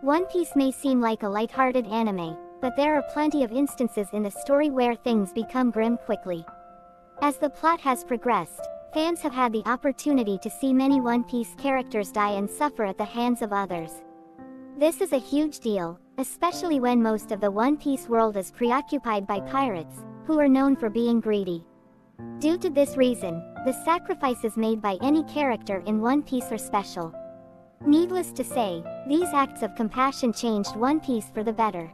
One Piece may seem like a light-hearted anime, but there are plenty of instances in the story where things become grim quickly. As the plot has progressed, fans have had the opportunity to see many One Piece characters die and suffer at the hands of others. This is a huge deal, especially when most of the One Piece world is preoccupied by pirates, who are known for being greedy. Due to this reason, the sacrifices made by any character in One Piece are special. Needless to say, these acts of compassion changed One Piece for the better.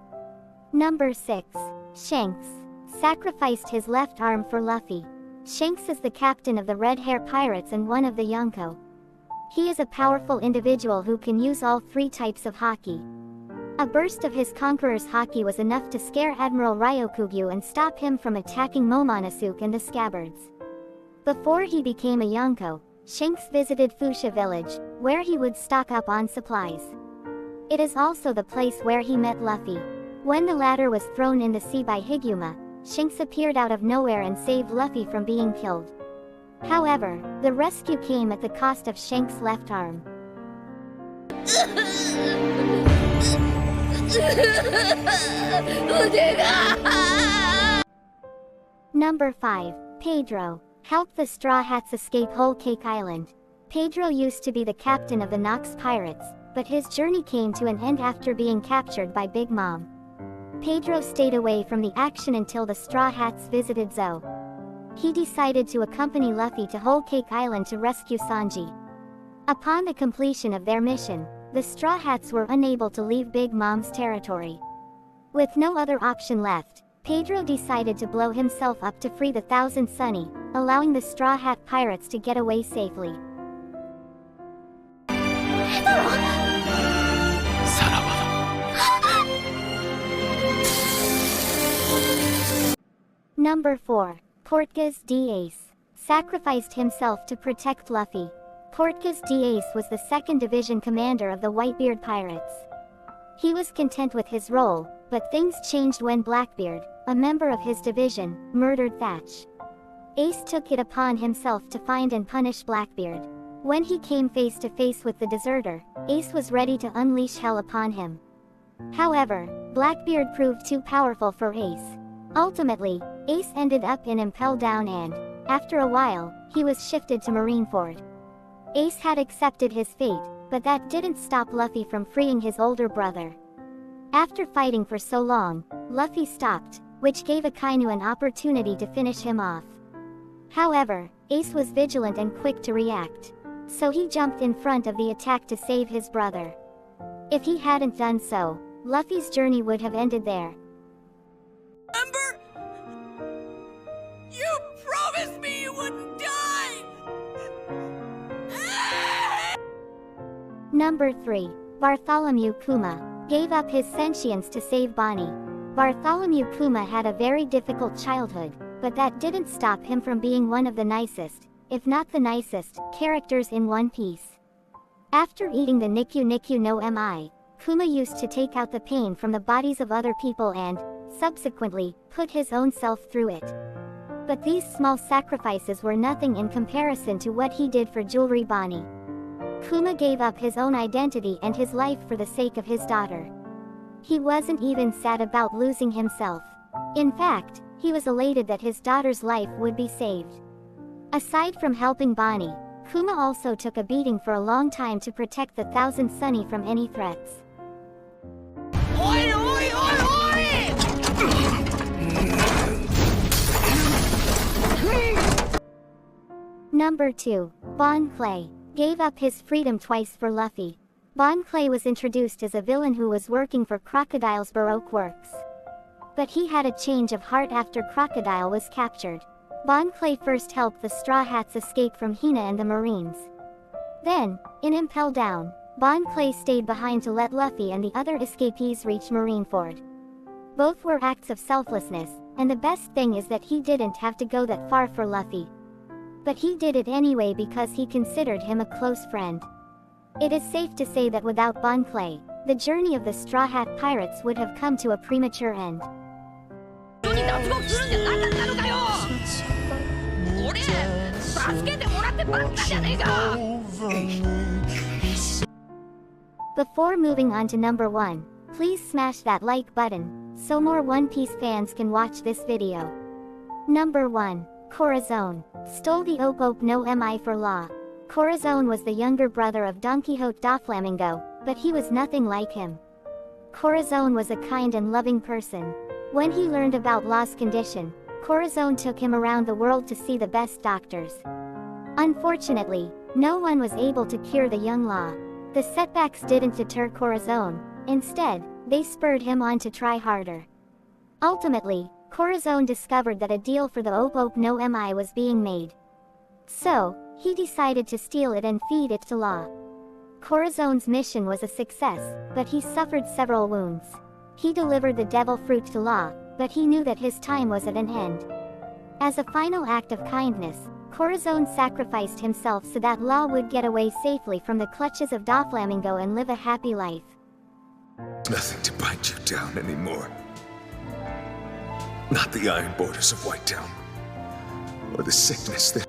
Number 6. Shanks sacrificed his left arm for Luffy. Shanks is the captain of the Red Hair Pirates and one of the Yonko. He is a powerful individual who can use all three types of haki. A burst of his Conqueror's haki was enough to scare Admiral Ryokugyu and stop him from attacking Momonosuke and the Scabbards. Before he became a Yonko, Shanks visited Fuchsia village, where he would stock up on supplies. It is also the place where he met Luffy. When the latter was thrown in the sea by Higuma, Shanks appeared out of nowhere and saved Luffy from being killed. However, the rescue came at the cost of Shanks' left arm. Number 5. Pedro helped the Straw Hats escape Whole Cake Island. Pedro used to be the captain of the Nox Pirates, but his journey came to an end after being captured by Big Mom. Pedro stayed away from the action until the Straw Hats visited Zou. He decided to accompany Luffy to Whole Cake Island to rescue Sanji. Upon the completion of their mission, the Straw Hats were unable to leave Big Mom's territory. With no other option left, Pedro decided to blow himself up to free the Thousand Sunny, allowing the Straw Hat Pirates to get away safely. Number 4. Portgas d'Ace sacrificed himself to protect Luffy. Portgas d'Ace was the 2nd Division commander of the Whitebeard Pirates. He was content with his role, but things changed when Blackbeard, a member of his division, murdered Thatch. Ace took it upon himself to find and punish Blackbeard. When he came face to face with the deserter, Ace was ready to unleash hell upon him. However, Blackbeard proved too powerful for Ace. Ultimately, Ace ended up in Impel Down and, after a while, he was shifted to Marineford. Ace had accepted his fate, but that didn't stop Luffy from freeing his older brother. After fighting for so long, Luffy stopped, which gave Akainu an opportunity to finish him off. However, Ace was vigilant and quick to react. So he jumped in front of the attack to save his brother. If he hadn't done so, Luffy's journey would have ended there. Remember? You promised me you wouldn't die! Number 3. Bartholomew Puma gave up his sentience to save Bonnie. Bartholomew Puma had a very difficult childhood, but that didn't stop him from being one of the nicest, if not the nicest, characters in One Piece. After eating the Niku Niku no Mi, Puma used to take out the pain from the bodies of other people and, subsequently, put his own self through it. But these small sacrifices were nothing in comparison to what he did for Jewelry Bonnie. Puma gave up his own identity and his life for the sake of his daughter. He wasn't even sad about losing himself. In fact, he was elated that his daughter's life would be saved. Aside from helping Bonnie, Puma also took a beating for a long time to protect the Thousand Sunny from any threats. Oi, oi, oi, oi! Number 2. Bon Clay gave up his freedom twice for Luffy. Bon Clay was introduced as a villain who was working for Crocodile's Baroque works. But he had a change of heart after Crocodile was captured. Bon Clay first helped the Straw Hats escape from Hina and the Marines. Then, in Impel Down, Bon Clay stayed behind to let Luffy and the other escapees reach Marineford. Both were acts of selflessness, and the best thing is that he didn't have to go that far for Luffy. But he did it anyway because he considered him a close friend. It is safe to say that without Bon Clay, the journey of the Straw Hat Pirates would have come to a premature end. Before moving on to number 1, please smash that like button, so more One Piece fans can watch this video. Number 1. Corazone stole the Ope no Mi for law. Corazone was the younger brother of Don Quixote da Flamingo, but he was nothing like him. Corazone was a kind and loving person. When he learned about Law's condition, Corazone took him around the world to see the best doctors. Unfortunately, no one was able to cure the young Law. The setbacks didn't deter Corazone. Instead, they spurred him on to try harder. Ultimately, Corazone discovered that a deal for the Ope no Mi was being made. So, he decided to steal it and feed it to Law. Corazone's mission was a success, but he suffered several wounds. He delivered the devil fruit to Law, but he knew that his time was at an end. As a final act of kindness, Corazone sacrificed himself so that Law would get away safely from the clutches of Doflamingo and live a happy life. Nothing to bind you down anymore. Not the iron borders of Whitetown, or the sickness that